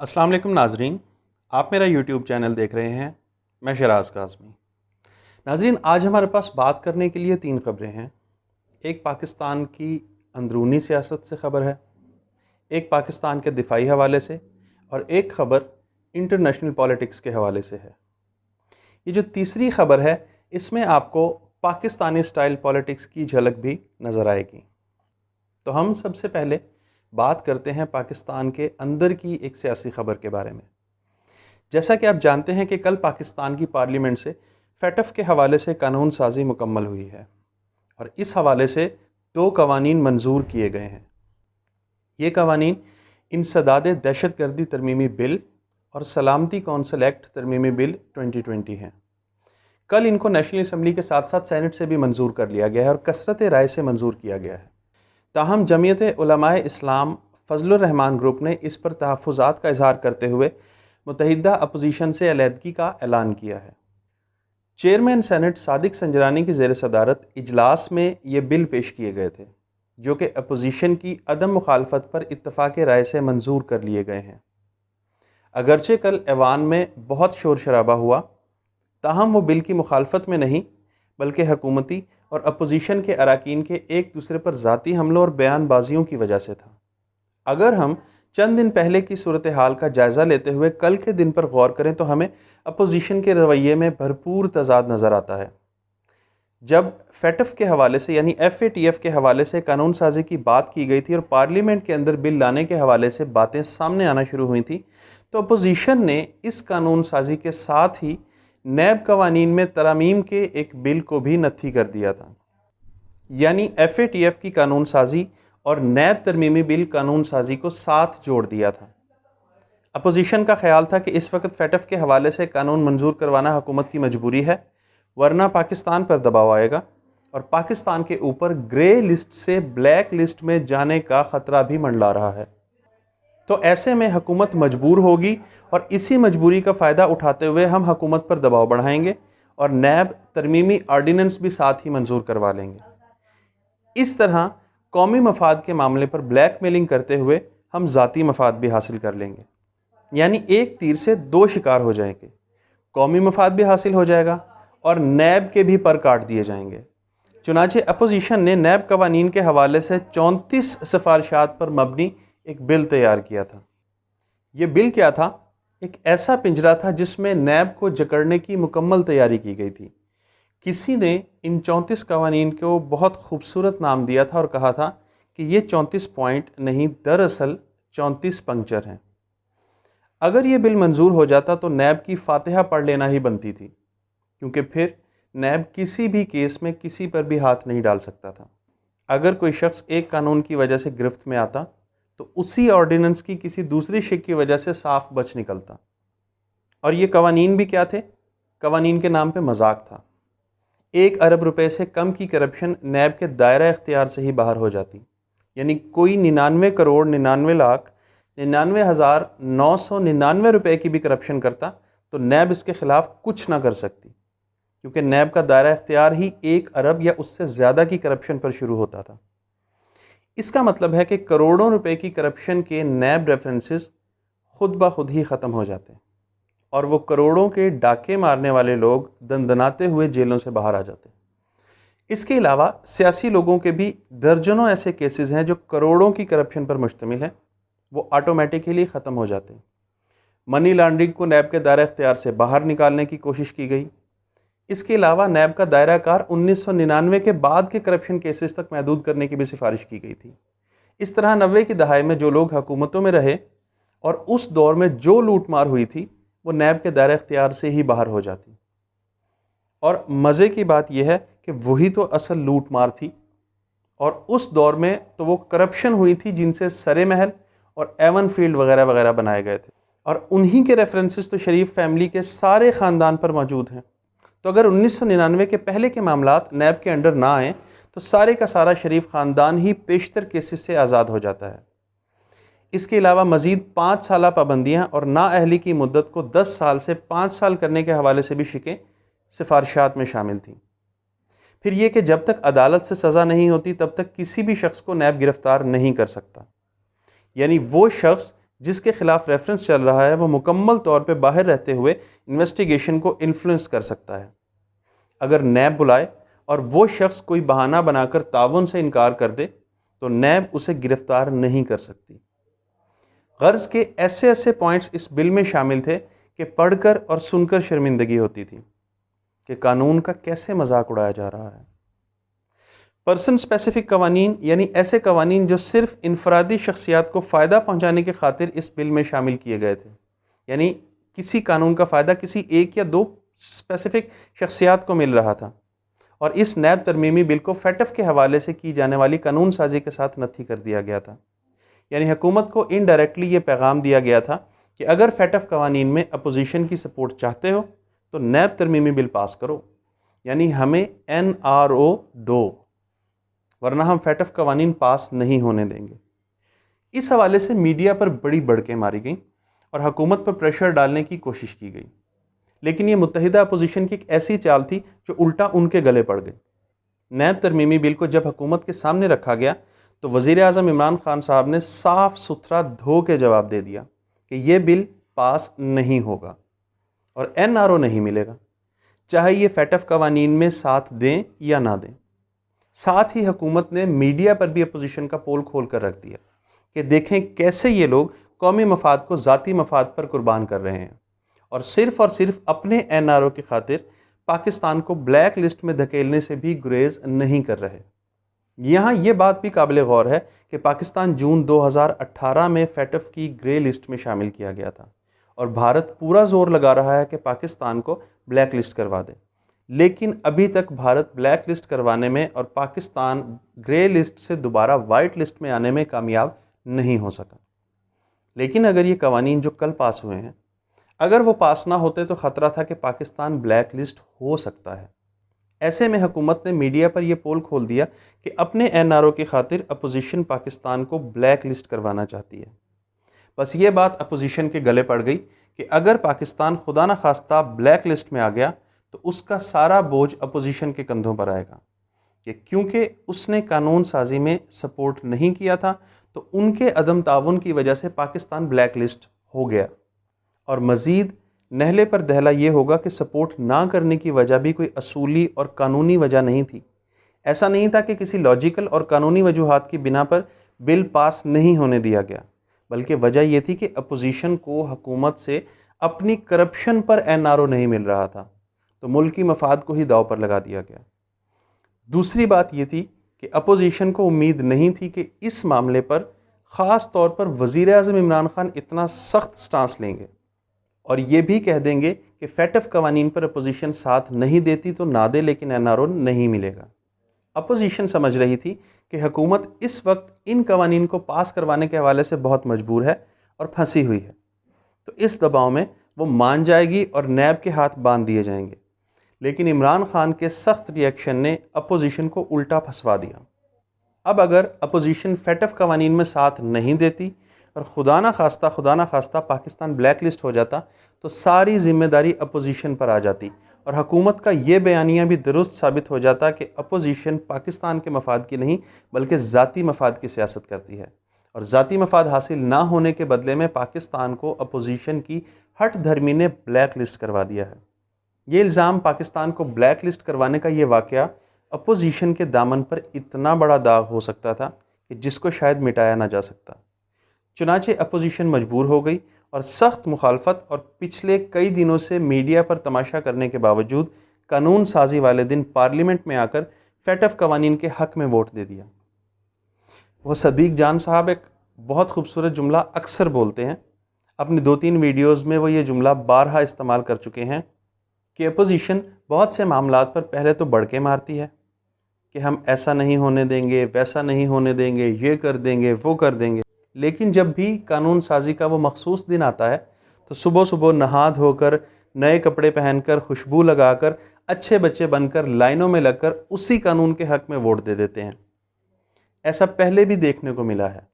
अस्सलाम वालेकुम नाजरीन, आप मेरा यूट्यूब चैनल देख रहे हैं। मैं शराज काज़मी। नाजरीन, आज हमारे पास बात करने के लिए 3 ख़बरें हैं। एक पाकिस्तान की अंदरूनी सियासत से ख़बर है, एक पाकिस्तान के दिफाई हवाले से और एक ख़बर इंटरनेशनल पॉलिटिक्स के हवाले से है। ये जो तीसरी ख़बर है, इसमें आपको पाकिस्तानी स्टाइल पॉलिटिक्स की झलक भी नज़र आएगी। तो हम सबसे पहले बात करते हैं पाकिस्तान के अंदर की एक सियासी ख़बर के बारे में। जैसा कि आप जानते हैं कि कल पाकिस्तान की पार्लियामेंट से फैटफ के हवाले से कानून साजी मुकम्मल हुई है और इस हवाले से 2 कवानीन मंजूर किए गए हैं। ये कवानीन इंसदाद दहशतगर्दी तरमीमी बिल और सलामती कौंसल एक्ट तरमीमी बिल 2020 हैं। कल इनको नेशनल असम्बली के साथ साथ सेनेट से भी मंजूर कर लिया गया है और कसरत राय से मंजूर किया गया है। ताहम जमीयत उलमाए इस्लाम फजलुर रहमान ग्रुप ने इस पर तहफ़्फ़ुज़ात का इजहार करते हुए मुत्तहिदा अपोजिशन से अलहदगी का ऐलान किया है। चेयरमैन सेनेट सादिक संजरानी की ज़ेर सदारत इजलास में ये बिल पेश किए गए थे, जो कि अपोजिशन की अदम मुखालफत पर इत्तफ़ाक़ राय से मंजूर कर लिए गए हैं। अगरचे कल ऐवान में बहुत शोर शराबा हुआ, ताहम वो बिल की मुखालफत में नहीं बल्कि हुकूमती और अपोजिशन के अरकान के एक दूसरे पर ज़ाती हमलों और बयानबाजियों की वजह से था। अगर हम चंद दिन पहले की सूरत हाल का जायज़ा लेते हुए कल के दिन पर गौर करें तो हमें अपोजिशन के रवैये में भरपूर तजाद नज़र आता है। जब फैटफ के हवाले से यानी FATF के हवाले से कानून साजी की बात की गई थी और पार्लियामेंट के अंदर बिल लाने के हवाले से बातें सामने आना शुरू हुई थी, तो अपोजिशन ने इस कानून साजी के साथ ही नैब कवानीन में तरामीम के एक बिल को भी नत्थी कर दिया था। यानी FATF की कानून साजी और नैब तरमीमी बिल कानून साजी को साथ जोड़ दिया था। अपोजिशन का ख्याल था कि इस वक्त फैटफ के हवाले से कानून मंजूर करवाना हुकूमत की मजबूरी है, वरना पाकिस्तान पर दबाव आएगा और पाकिस्तान के ऊपर ग्रे लिस्ट से ब्लैक लिस्ट में जाने का ख़तरा भी मंडला रहा है। तो ऐसे में हुकूमत मजबूर होगी और इसी मजबूरी का फ़ायदा उठाते हुए हम हुकूमत पर दबाव बढ़ाएंगे और नैब तरमीमी आर्डीनेंस भी साथ ही मंजूर करवा लेंगे। इस तरह कौमी मफाद के मामले पर ब्लैकमेलिंग करते हुए हम ज़ाती मफाद भी हासिल कर लेंगे। यानी एक तीर से 2 शिकार हो जाएंगे, कौमी मफाद भी हासिल हो जाएगा और नैब के भी पर काट दिए जाएंगे। चुनांचे अपोजिशन ने नैब कवानीन के हवाले से 34 सिफारिशात पर मबनी एक बिल तैयार किया था। ये बिल क्या था? एक ऐसा पिंजरा था जिसमें नैब को जकड़ने की मुकम्मल तैयारी की गई थी। किसी ने इन 34 कवानीन को बहुत खूबसूरत नाम दिया था और कहा था कि ये 34 पॉइंट नहीं, दरअसल 34 पंक्चर हैं। अगर ये बिल मंजूर हो जाता तो नैब की फातिहा पढ़ लेना ही बनती थी, क्योंकि फिर नैब किसी भी केस में किसी पर भी हाथ नहीं डाल सकता था। अगर कोई शख्स एक कानून की वजह से गिरफ्त में आता तो उसी ऑर्डिनेंस की किसी दूसरी शिक की वजह से साफ बच निकलता। और ये कवानीन भी क्या थे? कवानीन के नाम पे मजाक था। 1 अरब रुपए से कम की करप्शन नैब के दायरा इख्तियार से ही बाहर हो जाती। यानी कोई 99 करोड़ 99 लाख 99,999 रुपए की भी करप्शन करता तो नैब इसके खिलाफ कुछ ना कर सकती, क्योंकि नैब का दायरा इख्तियार ही 1 अरब या उससे ज़्यादा की करप्शन पर शुरू होता था। इसका मतलब है कि करोड़ों रुपए की करप्शन के नैब रेफरेंसेस खुद ब खुद ही ख़त्म हो जाते हैं और वो करोड़ों के डाके मारने वाले लोग दंदनाते हुए जेलों से बाहर आ जाते हैं। इसके अलावा सियासी लोगों के भी दर्जनों ऐसे केसेस हैं जो करोड़ों की करप्शन पर मुश्तमिल हैं, वो ऑटोमेटिकली ख़त्म हो जाते हैं। मनी लॉन्ड्रिंग को नैब के दायरा इख्तियार से बाहर निकालने की कोशिश की गई। इसके अलावा नैब का दायरा कार 1999 के बाद के करप्शन केसेस तक महदूद करने की भी सिफारिश की गई थी। इस तरह 90 की दहाई में जो लोग हुकूमतों में रहे और उस दौर में जो लूटमार हुई थी वो नैब के दायरा इख्तियार से ही बाहर हो जाती। और मज़े की बात यह है कि वही तो असल लूटमार थी और उस दौर में तो वो करप्शन हुई थी जिनसे सरे महल और एवन फील्ड वगैरह वगैरह बनाए गए थे और उन्हीं के रेफरेंसेस तो शरीफ फैमिली के सारे ख़ानदान पर मौजूद हैं। तो अगर 1999 के पहले के मामलात नैब के अंडर ना आए तो सारे का सारा शरीफ ख़ानदान ही पेशतर केसेस से आज़ाद हो जाता है। इसके अलावा मज़ीद 5 साल पाबंदियाँ और नाअहली की मुद्दत को 10 साल से 5 साल करने के हवाले से भी शिकें सिफारिशात में शामिल थीं। फिर यह कि जब तक अदालत से सज़ा नहीं होती तब तक किसी भी शख्स को नैब गिरफ्तार नहीं कर सकता। यानी वो शख्स जिसके खिलाफ रेफरेंस चल रहा है वो मुकम्मल तौर पे बाहर रहते हुए इन्वेस्टिगेशन को इन्फ्लुएंस कर सकता है। अगर नैब बुलाए और वो शख्स कोई बहाना बनाकर ताउन से इनकार कर दे तो नैब उसे गिरफ्तार नहीं कर सकती। गर्ज के ऐसे ऐसे पॉइंट्स इस बिल में शामिल थे कि पढ़कर और सुनकर शर्मिंदगी होती थी कि कानून का कैसे मजाक उड़ाया जा रहा है। पर्सन स्पेसिफिक कवानीन यानी ऐसे कवानीन जो सिर्फ इनफरादी शख्सियात को फ़ायदा पहुंचाने की खातिर इस बिल में शामिल किए गए थे, यानी किसी कानून का फ़ायदा किसी एक या दो स्पेसिफिक शख्सियात को मिल रहा था, और इस नैब तरमीमी बिल को फेटफ के हवाले से की जाने वाली कानून साजी के साथ नत्थी कर दिया गया था। यानी हुकूमत को इनडायरेक्टली ये पैगाम दिया गया था कि अगर फेटफ कवानीन में अपोजिशन की सपोर्ट चाहते हो तो नैब तरमीमी बिल पास करो, यानी हमें NRO दो, वरना हम फेटफ कवानीन पास नहीं होने देंगे। इस हवाले से मीडिया पर बड़ी बड़कें मारी गईं और हुकूमत पर प्रेशर डालने की कोशिश की गई, लेकिन ये मुत्तहिदा अपोजिशन की एक ऐसी चाल थी जो उल्टा उनके गले पड़ गई। नैब तरमीमी बिल को जब हुकूमत के सामने रखा गया तो वज़ीर आज़म इमरान खान साहब ने साफ सुथरा धो के जवाब दे दिया कि ये बिल पास नहीं होगा और NRO नहीं मिलेगा, चाहे ये फेटफ कवानीन में साथ दें या ना दें। साथ ही हुकूमत ने मीडिया पर भी अपोजिशन का पोल खोल कर रख दिया कि देखें कैसे ये लोग कौमी मफाद को ज़ाती मफाद पर कुर्बान कर रहे हैं और सिर्फ अपने NRO की खातिर पाकिस्तान को ब्लैक लिस्ट में धकेलने से भी गुरेज नहीं कर रहे। यहाँ ये बात भी काबिल गौर है कि पाकिस्तान जून 2018 में फेटफ की ग्रे लिस्ट में शामिल किया गया था और भारत पूरा जोर लगा रहा है कि पाकिस्तान को ब्लैक लिस्ट करवा दे, लेकिन अभी तक भारत ब्लैक लिस्ट करवाने में और पाकिस्तान ग्रे लिस्ट से दोबारा वाइट लिस्ट में आने में कामयाब नहीं हो सका। लेकिन अगर ये कवानीन जो कल पास हुए हैं, अगर वो पास ना होते तो ख़तरा था कि पाकिस्तान ब्लैक लिस्ट हो सकता है। ऐसे में हुकूमत ने मीडिया पर यह पोल खोल दिया कि अपने NRO की खातिर अपोजिशन पाकिस्तान को ब्लैक लिस्ट करवाना चाहती है। बस ये बात अपोजिशन के गले पड़ गई कि अगर पाकिस्तान खुदा न खास्ता ब्लैक लिस्ट में आ गया तो उसका सारा बोझ अपोजिशन के कंधों पर आएगा कि क्योंकि उसने कानून साजी में सपोर्ट नहीं किया था तो उनके अदम ताउन की वजह से पाकिस्तान ब्लैक लिस्ट हो गया। और मज़ीद नहले पर दहला ये होगा कि सपोर्ट ना करने की वजह भी कोई असूली और कानूनी वजह नहीं थी। ऐसा नहीं था कि किसी लॉजिकल और कानूनी वजूहात की बिना पर बिल पास नहीं होने दिया गया, बल्कि वजह यह थी कि अपोजिशन को हुकूमत से अपनी करप्शन पर NRO नहीं मिल रहा था, तो मुल्की मफाद को ही दाव पर लगा दिया गया। दूसरी बात यह थी कि अपोजिशन को उम्मीद नहीं थी कि इस मामले पर ख़ास तौर पर वज़ीर आज़म इमरान खान इतना सख्त स्टांस लेंगे और ये भी कह देंगे कि फेटफ कवानीन पर अपोजिशन साथ नहीं देती तो ना दे, लेकिन NRO नहीं मिलेगा। अपोजिशन समझ रही थी कि हुकूमत इस वक्त इन कवानीन को पास करवाने के हवाले से बहुत मजबूर है और फंसी हुई है, तो इस दबाव में वो मान जाएगी और नैब के हाथ बांध दिए जाएंगे। लेकिन इमरान खान के सख्त रिएक्शन ने अपोजिशन को उल्टा फंसवा दिया। अब अगर अपोजिशन फेटफ कवानीन में साथ नहीं देती और खुदा ना खास्ता पाकिस्तान ब्लैक लिस्ट हो जाता तो सारी जिम्मेदारी अपोजिशन पर आ जाती और हुकूमत का ये बयानिया भी दुरुस्त साबित हो जाता कि अपोजिशन पाकिस्तान के मफाद की नहीं बल्कि ज़ाती मफाद की सियासत करती है और ज़ाती मफाद हासिल ना होने के बदले में पाकिस्तान को अपोजिशन की हट धर्मी ने ब्लैक लिस्ट करवा दिया है। ये इल्ज़ाम पाकिस्तान को ब्लैक लिस्ट करवाने का ये वाक़या अपोजिशन के दामन पर इतना बड़ा दाग हो सकता था कि जिसको शायद मिटाया ना जा सकता। चुनाचे अपोजिशन मजबूर हो गई और सख्त मुखालफत और पिछले कई दिनों से मीडिया पर तमाशा करने के बावजूद कानून साजी वाले दिन पार्लियामेंट में आकर फेटफ कवानीन के हक़ में वोट दे दिया। वो सदीक जान साहब एक बहुत खूबसूरत जुमला अक्सर बोलते हैं, अपनी 2-3 वीडियोज़ में वो ये जुमला बारहा इस्तेमाल कर चुके हैं कि अपोजिशन बहुत से मामलात पर पहले तो बड़के मारती है कि हम ऐसा नहीं होने देंगे, वैसा नहीं होने देंगे, ये कर देंगे, वो कर देंगे, लेकिन जब भी कानून साजी का वो मखसूस दिन आता है तो सुबह सुबह नहा धोकर, नए कपड़े पहनकर, खुशबू लगाकर, अच्छे बच्चे बनकर, लाइनों में लगकर उसी कानून के हक़ में वोट दे देते हैं। ऐसा पहले भी देखने को मिला है।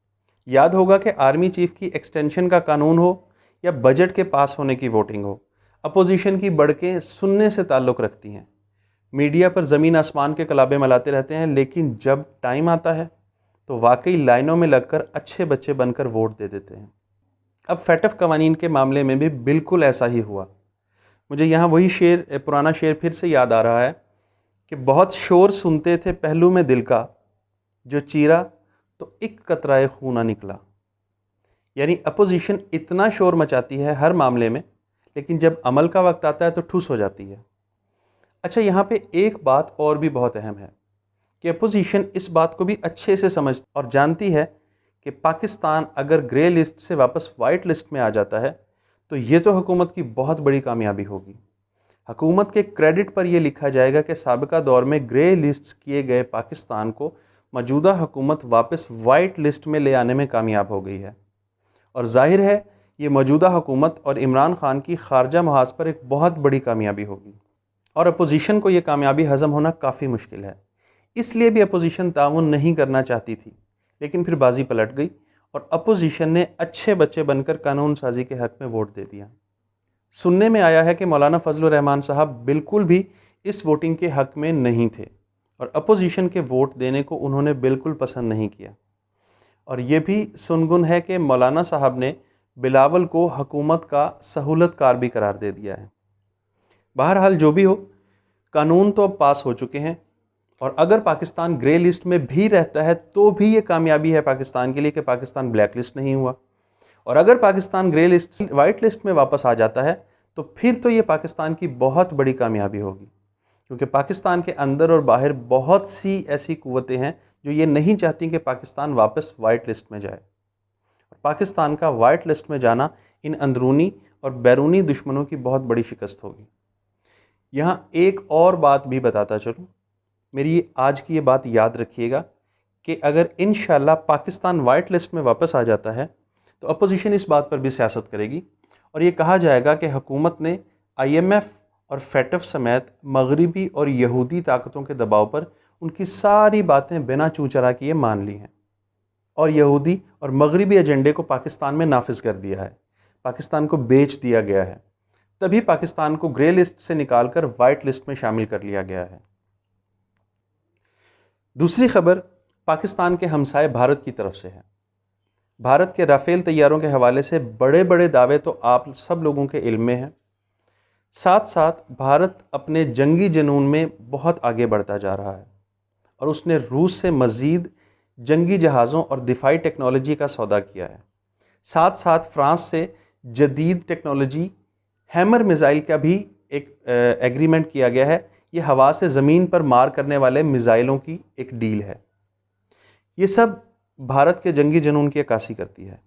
याद होगा कि आर्मी चीफ की एक्सटेंशन का कानून हो या बजट के पास होने की वोटिंग हो, अपोजिशन की बड़कें सुनने से ताल्लुक़ रखती हैं। मीडिया पर ज़मीन आसमान के कलाबे मलाते रहते हैं, लेकिन जब टाइम आता है तो वाकई लाइनों में लगकर अच्छे बच्चे बनकर वोट दे देते हैं। अब FATF कवानीन के मामले में भी बिल्कुल ऐसा ही हुआ। मुझे यहाँ वही पुराना शेर फिर से याद आ रहा है कि बहुत शोर सुनते थे पहलू में दिल का, जो चीरा तो एक कतराए खूना निकला। यानी अपोजिशन इतना शोर मचाती है हर मामले में, लेकिन जब अमल का वक्त आता है तो ठुस हो जाती है। अच्छा, यहाँ पे एक बात और भी बहुत अहम है कि अपोजिशन इस बात को भी अच्छे से समझ और जानती है कि पाकिस्तान अगर ग्रे लिस्ट से वापस वाइट लिस्ट में आ जाता है तो ये तो हुकूमत की बहुत बड़ी कामयाबी होगी। हुकूमत के क्रेडिट पर यह लिखा जाएगा कि साबिका दौर में ग्रे लिस्ट किए गए पाकिस्तान को मौजूदा हुकूमत वापस वाइट लिस्ट में ले आने में कामयाब हो गई है। और जाहिर है ये मौजूदा हुकूमत और इमरान खान की खारजा महाज पर एक बहुत बड़ी कामयाबी होगी, और अपोजिशन को ये कामयाबी हज़म होना काफ़ी मुश्किल है। इसलिए भी अपोजिशन ताउन नहीं करना चाहती थी, लेकिन फिर बाजी पलट गई और अपोजिशन ने अच्छे बच्चे बनकर कानून साजी के हक़ में वोट दे दिया। सुनने में आया है कि मौलाना फजलुर रहमान साहब बिल्कुल भी इस वोटिंग के हक़ में नहीं थे और अपोजिशन के वोट देने को उन्होंने बिल्कुल पसंद नहीं किया। और ये भी सुनगुन है कि मौलाना साहब ने बिलावल को हुकूमत का सहूलतकार भी करार दे दिया है। बहरहाल जो भी हो, कानून तो अब पास हो चुके हैं, और अगर पाकिस्तान ग्रे लिस्ट में भी रहता है तो भी ये कामयाबी है पाकिस्तान के लिए कि पाकिस्तान ब्लैक लिस्ट नहीं हुआ। और अगर पाकिस्तान ग्रे लिस्ट से वाइट लिस्ट में वापस आ जाता है तो फिर तो ये पाकिस्तान की बहुत बड़ी कामयाबी होगी, क्योंकि पाकिस्तान के अंदर और बाहर बहुत सी ऐसी कुव्वतें हैं जो ये नहीं चाहती कि पाकिस्तान वापस वाइट लिस्ट में जाए। पाकिस्तान का वाइट लिस्ट में जाना इन अंदरूनी और बैरूनी दुश्मनों की बहुत बड़ी शिकस्त होगी। यहाँ एक और बात भी बताता चलूँ, मेरी आज की ये बात याद रखिएगा कि अगर इंशाल्लाह पाकिस्तान वाइट लिस्ट में वापस आ जाता है तो अपोजिशन इस बात पर भी सियासत करेगी और ये कहा जाएगा कि हुकूमत ने IMF और FATF समेत मगरबी और यहूदी ताकतों के दबाव पर उनकी सारी बातें बिना चू चरा किए मान ली हैं और यहूदी और मगरबी एजेंडे को पाकिस्तान में नाफिज कर दिया है, पाकिस्तान को बेच दिया गया है। तभी पाकिस्तान को ग्रे लिस्ट से निकालकर वाइट लिस्ट में शामिल कर लिया गया है। दूसरी खबर पाकिस्तान के हमसाए भारत की तरफ से है। भारत के राफेल तैयारों के हवाले से बड़े बड़े दावे तो आप सब लोगों के इल्म में हैं। साथ साथ भारत अपने जंगी जुनून में बहुत आगे बढ़ता जा रहा है और उसने रूस से मज़ीद जंगी जहाज़ों और दिफाई टेक्नोलॉजी का सौदा किया है। साथ साथ फ्रांस से जदीद टेक्नोलॉजी हैमर मिज़ाइल का भी एक एग्रीमेंट किया गया है। ये हवा से ज़मीन पर मार करने वाले मिज़ाइलों की एक डील है। ये सब भारत के जंगी जुनून की अक्कासी करती है।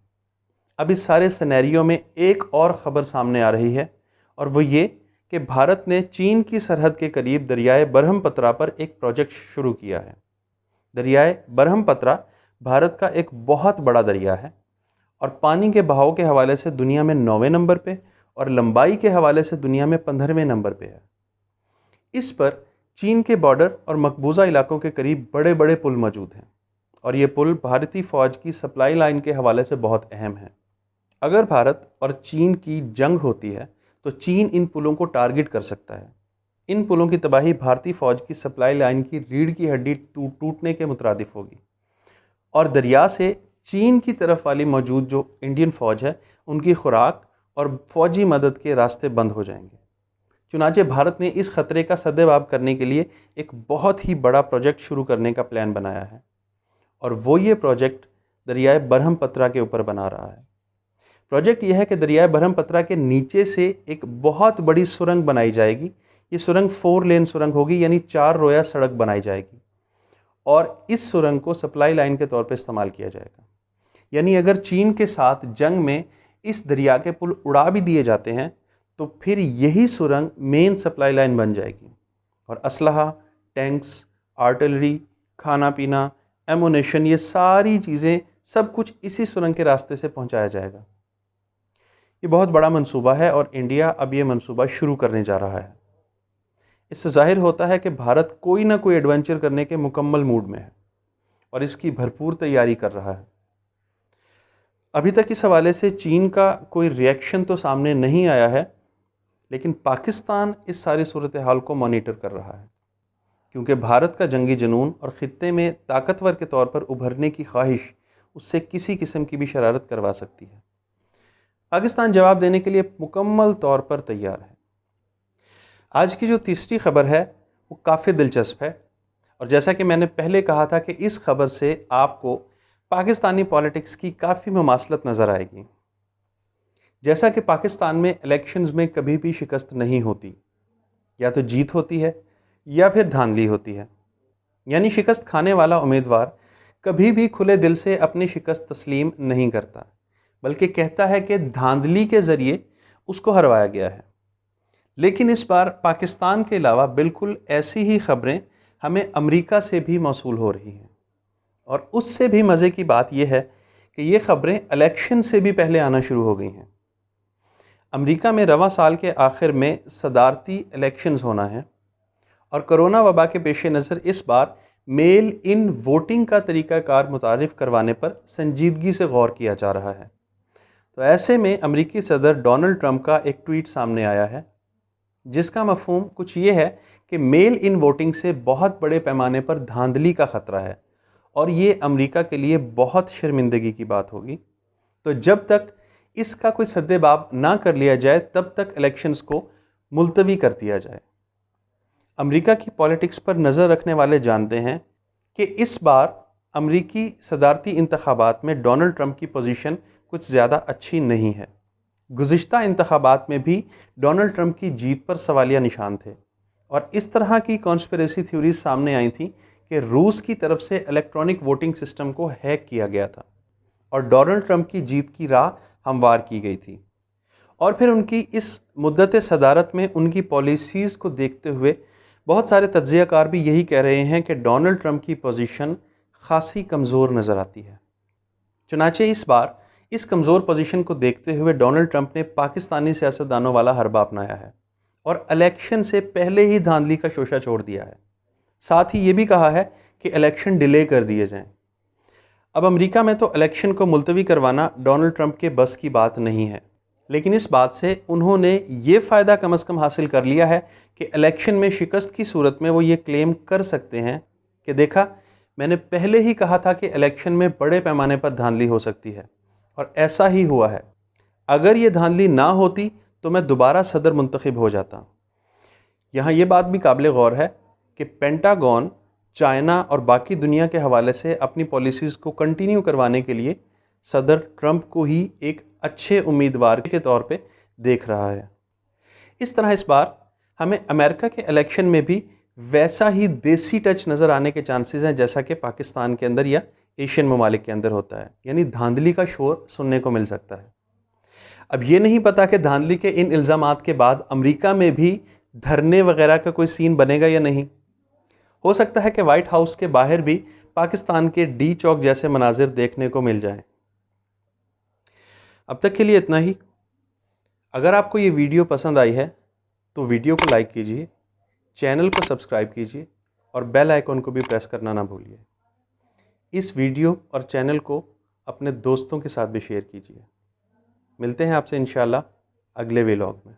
अब इस सारे सिनेरियो में एक और ख़बर सामने आ रही है, और वो ये कि भारत ने चीन की सरहद के करीब दरियाए ब्रह्मपुत्रा पर एक प्रोजेक्ट शुरू किया है। दरियाए ब्रह्मपुत्रा भारत का एक बहुत बड़ा दरिया है और पानी के बहाव के हवाले से दुनिया में 9वें नंबर पे और लंबाई के हवाले से दुनिया में 15वें नंबर पे है। इस पर चीन के बॉर्डर और मकबूजा इलाकों के करीब बड़े बड़े पुल मौजूद हैं और ये पुल भारतीय फ़ौज की सप्लाई लाइन के हवाले से बहुत अहम है। अगर भारत और चीन की जंग होती है तो चीन इन पुलों को टारगेट कर सकता है। इन पुलों की तबाही भारतीय फ़ौज की सप्लाई लाइन की रीढ़ की हड्डी टूटने के मुतरादिफ होगी और दरिया से चीन की तरफ वाली मौजूद जो इंडियन फ़ौज है उनकी खुराक और फ़ौजी मदद के रास्ते बंद हो जाएंगे। चुनांचे भारत ने इस ख़तरे का सद्देबाब करने के लिए एक बहुत ही बड़ा प्रोजेक्ट शुरू करने का प्लान बनाया है और वो ये प्रोजेक्ट दरियाए ब्रह्मपुत्रा के ऊपर बना रहा है। प्रोजेक्ट यह है कि दरियाए ब्रह्मपुत्रा के नीचे से एक बहुत बड़ी सुरंग बनाई जाएगी। ये सुरंग 4 लेन सुरंग होगी, यानी 4 रोया सड़क बनाई जाएगी और इस सुरंग को सप्लाई लाइन के तौर पर इस्तेमाल किया जाएगा। यानी अगर चीन के साथ जंग में इस दरिया के पुल उड़ा भी दिए जाते हैं तो फिर यही सुरंग मेन सप्लाई लाइन बन जाएगी और असलहा, टैंक्स, आर्टिलरी, खाना पीना, एमुनेशन, ये सारी चीज़ें सब कुछ इसी सुरंग के रास्ते से पहुंचाया जाएगा। ये बहुत बड़ा मंसूबा है और इंडिया अब ये मंसूबा शुरू करने जा रहा है। इससे जाहिर होता है कि भारत कोई ना कोई एडवेंचर करने के मुकम्मल मूड में है और इसकी भरपूर तैयारी कर रहा है। अभी तक इस हवाले से चीन का कोई रिएक्शन तो सामने नहीं आया है, लेकिन पाकिस्तान इस सारी सूरत हाल को मॉनिटर कर रहा है, क्योंकि भारत का जंगी जुनून और ख़ित्ते में ताकतवर के तौर पर उभरने की ख्वाहिश उससे किसी किस्म की भी शरारत करवा सकती है। पाकिस्तान जवाब देने के लिए मुकम्मल तौर पर तैयार है। आज की जो तीसरी खबर है वो काफ़ी दिलचस्प है और जैसा कि मैंने पहले कहा था कि इस खबर से आपको पाकिस्तानी पॉलिटिक्स की काफ़ी मुमासलत नज़र आएगी। जैसा कि पाकिस्तान में इलेक्शंस में कभी भी शिकस्त नहीं होती, या तो जीत होती है या फिर धांधली होती है। यानी शिकस्त खाने वाला उम्मीदवार कभी भी खुले दिल से अपनी शिकस्त तस्लीम नहीं करता, बल्कि कहता है कि धांधली के ज़रिए उसको हरवाया गया है। लेकिन इस बार पाकिस्तान के अलावा बिल्कुल ऐसी ही खबरें हमें अमेरिका से भी मौसूल हो रही हैं। और उससे भी मज़े की बात यह है कि ये खबरें इलेक्शन से भी पहले आना शुरू हो गई हैं। अमेरिका में रवां साल के आखिर में सदारती इलेक्शंस होना है और कोरोना वबा के पेश नज़र इस बार मेल इन वोटिंग का तरीक़ाकार मुतारिफ़ करवाने पर संजीदगी से गौर किया जा रहा है। तो ऐसे में अमेरिकी सदर डोनाल्ड ट्रंप का एक ट्वीट सामने आया है, जिसका मफ़हूम कुछ ये है कि मेल इन वोटिंग से बहुत बड़े पैमाने पर धांधली का ख़तरा है और ये अमेरिका के लिए बहुत शर्मिंदगी की बात होगी। तो जब तक इसका कोई सद्देबाब ना कर लिया जाए तब तक इलेक्शंस को मुलतवी कर दिया जाए। अमेरिका की पॉलिटिक्स पर नज़र रखने वाले जानते हैं कि इस बार अमेरिकी सदारती इंतखाबात में डोनाल्ड ट्रंप की पोजीशन कुछ ज़्यादा अच्छी नहीं है। गुज़िश्ता इंतखाबात में भी डोनाल्ड ट्रंप की जीत पर सवालिया निशान थे और इस तरह की कॉन्स्पिरेसी थ्योरीज सामने आई थी कि रूस की तरफ से इलेक्ट्रॉनिक वोटिंग सिस्टम को हैक किया गया था और डोनाल्ड ट्रंप की जीत की राह हमवार की गई थी। और फिर उनकी इस मुद्दत सदारत में उनकी पॉलिसीज़ को देखते हुए बहुत सारे तज्ज़ियाकार भी यही कह रहे हैं कि डोनाल्ड ट्रंप की पोजीशन खासी कमज़ोर नज़र आती है। चुनाचे इस बार इस कमज़ोर पोजीशन को देखते हुए डोनाल्ड ट्रंप ने पाकिस्तानी सियासतदानों वाला हरबा अपनाया है और इलेक्शन से पहले ही धांधली का शोशा छोड़ दिया है। साथ ही ये भी कहा है कि इलेक्शन डिले कर दिए जाएं। अब अमेरिका में तो इलेक्शन को मुलतवी करवाना डोनाल्ड ट्रंप के बस की बात नहीं है, लेकिन इस बात से उन्होंने ये फ़ायदा कम अज़ कम हासिल कर लिया है कि इलेक्शन में शिकस्त की सूरत में वो ये क्लेम कर सकते हैं कि देखा, मैंने पहले ही कहा था कि इलेक्शन में बड़े पैमाने पर धांधली हो सकती है और ऐसा ही हुआ है। अगर ये धांधली ना होती तो मैं दोबारा सदर मुंतखब हो जाता। यहाँ ये बात भी काबिल गौर है कि पेंटागन चाइना और बाकी दुनिया के हवाले से अपनी पॉलिसीज़ को कंटिन्यू करवाने के लिए सदर ट्रंप को ही एक अच्छे उम्मीदवार के तौर पे देख रहा है। इस तरह इस बार हमें अमेरिका के इलेक्शन में भी वैसा ही देसी टच नज़र आने के चांसेस हैं जैसा कि पाकिस्तान के अंदर या एशियन ममालिक के अंदर होता है। यानी धांधली का शोर सुनने को मिल सकता है। अब ये नहीं पता कि धांधली के इन इल्ज़ामात के बाद अमेरिका में भी धरने वगैरह का कोई सीन बनेगा या नहीं। हो सकता है कि वाइट हाउस के बाहर भी पाकिस्तान के डी चौक जैसे मनाजिर देखने को मिल जाएं। अब तक के लिए इतना ही। अगर आपको ये वीडियो पसंद आई है तो वीडियो को लाइक कीजिए, चैनल को सब्सक्राइब कीजिए और बेल आइकॉन को भी प्रेस करना ना भूलिए। इस वीडियो और चैनल को अपने दोस्तों के साथ भी शेयर कीजिए। मिलते हैं आपसे इंशाल्लाह अगले व्लॉग में।